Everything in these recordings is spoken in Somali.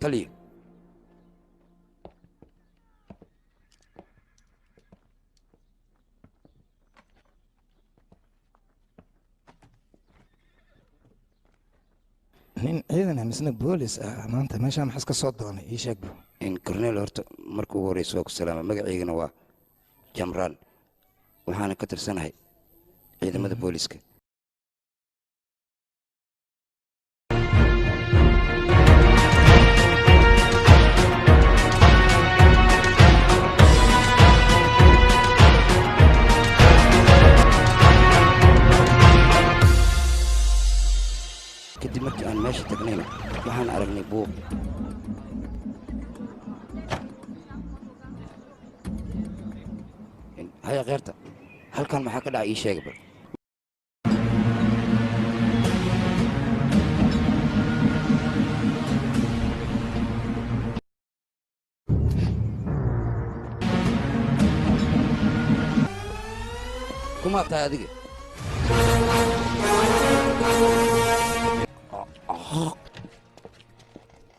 تلي nin ciidan amisna boolis ah maanta meeshaan maxas ka soo doonay ii sheeg in korneel horta markuu ugu horeyso waa ku salaama magaceygana waa jamraan waxaana ka tirsanahay ciidamada booliska kadib markii aan meesha tagnayna waxaan aragnay buuq haya kheerta halkan maxaa ka dhaca ii sheega bal kumaa tahay adiga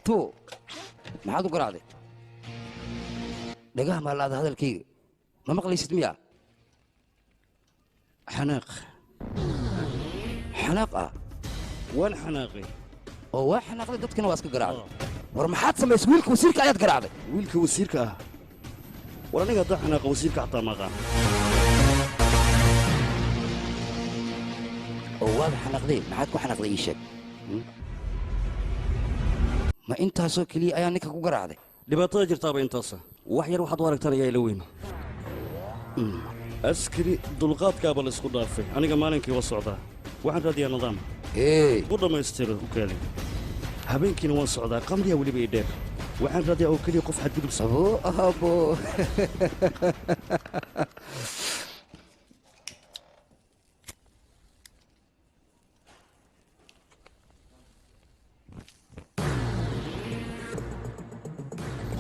تو ما حد قرأ هذا دقاه ما لا هذا الكي ما مقلي 600 حناق حناقة وين حناقي هو حناق ضد كنا واسك قرأ ورما حد سمى ويلك وسيرك آيات قرأ هذا ويلك وسيرك ولا نقطع حناق وسيرك عطا مقام هو هذا حناق ذي ما حد كو حناق ذي يشك ما انت سوك لي ايا نكا كو قرعدي dhibaatada jirtaaba intaasa wax yar waxaad u aragtaan ayaa ila weyn askari dulqaadkaaba la isku dhaafay aniga maalinkii waa socdaa waxaan raadiyaa nidaam u dhammaystiro u kaali habeenkiina waan socdaa qamriya weliba ii dheer waxaan raadiyaa oo keliya qof xadgudub abo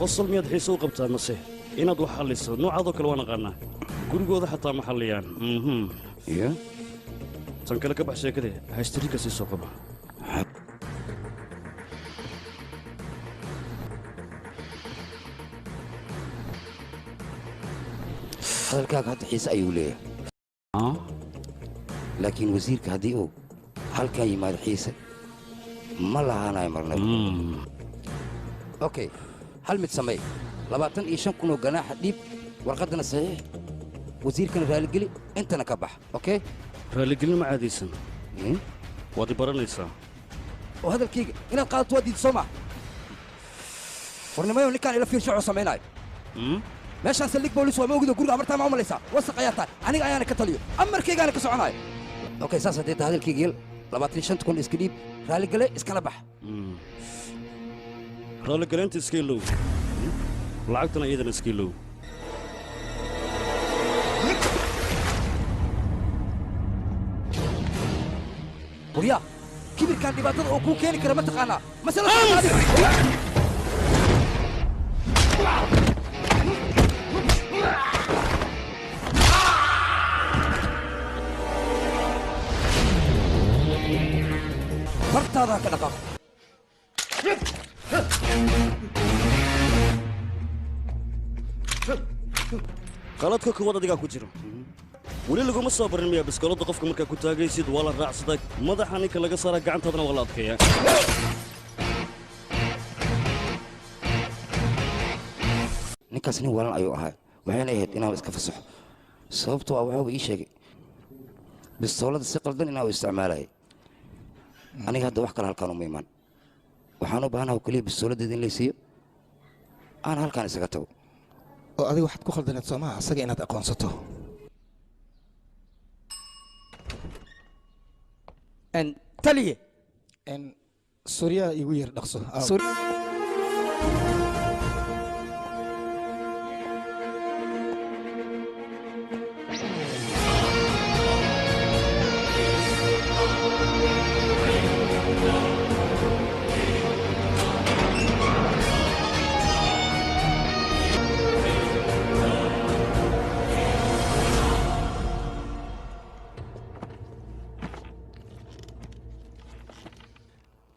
qosol miyaad xiise u qabtaa mase inaad wax xalliso noocaadoo kale waa naqaanaa gurigooda xataa ma xalliyaan iyo tan kale ka bax sheekade haystiriinka sii soo qaba hadalkaaga hadda xiise ayuu leeyahay laakiin wasiirka haddii uu halkan yimaado xiise ma lahaanayo marnaba okay هل متسمي لباتن إيشان كنو جناح ديب ورقدنا صحيح وزير كان رالي قلي أنت نكبح أوكي رالي قلي ما عاد يسن وادي برا نيسا وهذا الكيك إن القادة تودي تسمع ورنا ما يوم كان إلى فير شعور سمعناي ماشي أسلك بوليس وما وجدوا كل عمرتها معهم ليس وثق عياتها أنا كتليو أمر كيك أنا كسعناي أوكي ساسا ديت هذا الكيك يل لباتن إيشان تكون إسكديب رالي قلي إسكنبح رالي قلنت سكيلو لعقتنا إذا سكيلو وريا كبير كان دبادر أو كون كيني كرمت قانا مثلا مرت هذا كنقاق qaladka kuwada adiga ku jiro wali lagu ma soo barin miya biskolada qofka marka ku taagaysid wala raacsaday madaxa ninka laga saara gacantaadana wala adkeeya ninkaas nin walan ayuu ahaa waxayna ahayd inaan iska fasaxo sababtoo ah waxa ii sheegay bistoolada si qaldan inaan isticmaalay aniga hadda wax kale halkaan uma iman waxaan u baahanahay kaliya bistooladeeda in la siiyo aan halkaan isaga tago oo adiga waxaad ku khaldaneed soomaha asaga inaad aqoonsato taliye suryaa igu yar dhaqso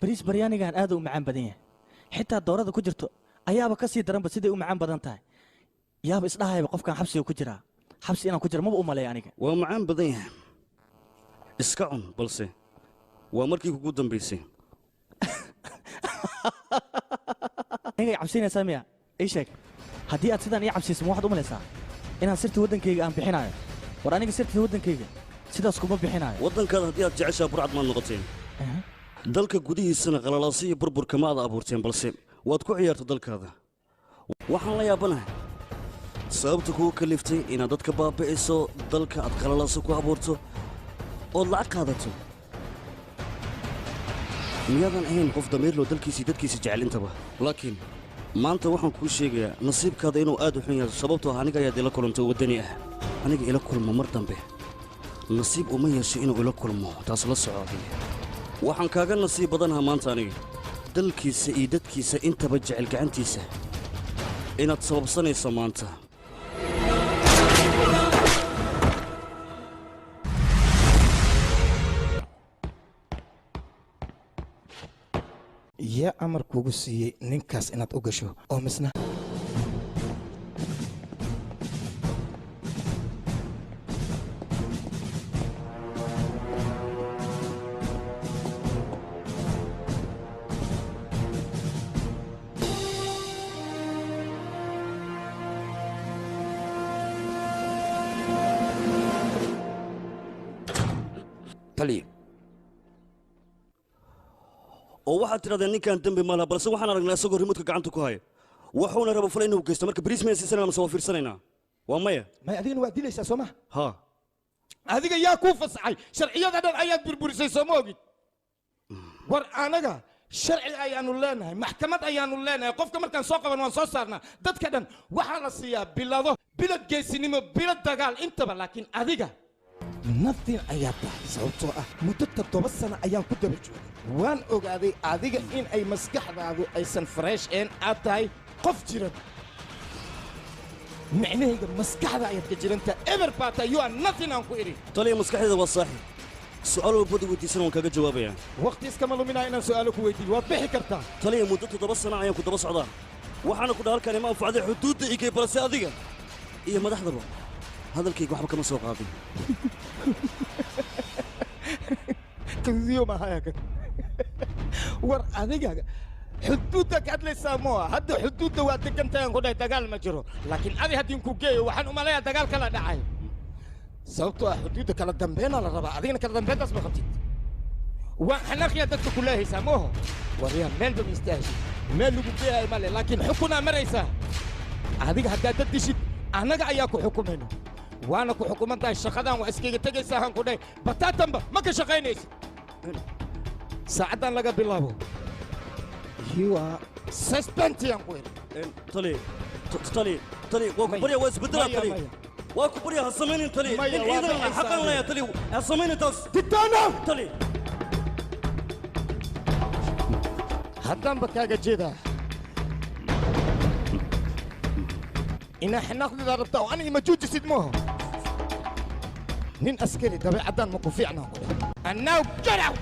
bariis baryaanigan aad u macaan badan yahay xitaa doorada ku jirto ayaaba ka sii daranba siday u macaan badan tahay yaaba isdhahayba qofkan xabsiga ku jiraa xabsi inaan ku jira maba u maleeya aniga waa macaan badan yahay iska cun balse waa markii kugu dambaysay anigay cabsinaysaa miya ii sheeg haddii aad sidaan ii cabsiiso ma waxaad u malaysaa inaan sirtii waddankayga aan bixinaayo war aniga sirtii waddankayga sidaas kuma bixinaayo waddankaada haddii aad jeceshaa burcad maad noqoteen dalka gudihiisana qalalaasi iyo burburka ma aad abuurteen balse waad ku ciyaarto dalkaada waxaan la yaabanahay sababta kugu kaliftay inaad dadka baabi'iso dalka aad qalalaaso ku abuurto ood lacag qaadato miyaadan ahayn qof damiirloo dalkiisii dadkiisa jecel intaba laakiin maanta waxaan kuu sheegayaa nasiibkaada inuu aad u xun yahay sababtoo ah aniga ayaad ila kulantay waddani ah aniga ila kulmo mar dambe nasiib uma yeesho inuu ila kulmo taas la socodii waxaan kaaga nasiib badanaha maanta aniga dalkiisa iyo dadkiisa intaba jecel gacantiisa inaad sababsanayso maanta yaa amar kugu siiyey ninkaas inaad u gasho oo misna oo waxaad tidhahdeen ninkaan dembi ma laha balse waxaan aragnaa isagoo rimuudka gacanta ku haya wuxuuna raba fula inuu geysto marka bariis mayaan siisanayna mase waa fiirsanaynaa waa maya may adigana waad dilaysaa soo maha haa adiga yaa kuu fasaxay sharciyada dhan ayaad burburisay soo ma ogid war anaga sharci ayaanu leenahay maxkamad ayaanu leenahay qofka markaan soo qaban waan soo saarnaa dadka dhan waxaa la siiyaa bilado bilad geesinimo bilad dagaal intaba laakiin adiga naftiin ayaa tahay sababtoo ah muddo 7 sano ayaan ku daba joogay waan ogaaday adiga in ay maskaxdaadu aysan fresh een aad tahay qof jiran micnahayga maskaxda ayaad ka jirantaa eber baa tahay you are nothing aan ku idhi taliya maskaxdeeda waa saaxib su'aal walbada weydiisana waan kaaga jawaabayaa waqti iskama luminaa inaan su'aalo ku weydiiyo waad bixi kartaa taliya muddo 7 sano ayaan ku daba socdaa waxaana ku dhaha halkan ima anfacday xuduudda igay balse adiga iyo madaxdaba hadalkayga waxba kama soo qaadin كذيو ما هيك ور أذيك حدودك هاد لسه مو هاد حدود وادك أنت ينقول دجال مجرو لكن أذي هاد ينكوجي وحن أملاء دجال كلا دعاي صوتوا حدودك كلا دمبين على الربع أذينا كلا دمبين بس بخطيت وحنا خيادتك كلها يسموه وريا مال بيستاهل مال بيجي مال لكن حكونا مريسا أذيك هاد تدشيت أنا جاياكو حكومنا وانا كو حكومتها الشقدان واسكيغا تجيسا هان كوداي بتاتنبا ما كشقينيس ساعدان لغا بيلابو يوا سسبنتي ان كوير تلي واكو بريا واس بدلا تلي واكو بريا هسمين تلي من اذا حقا لا يا تلي هسمين تاس تتانا تلي هدان بكاغا جيدا إن إحنا ناخذ ضربته وأنا مجوج سدموه نين أسكري دبي عدان مكو فيعنا and now get out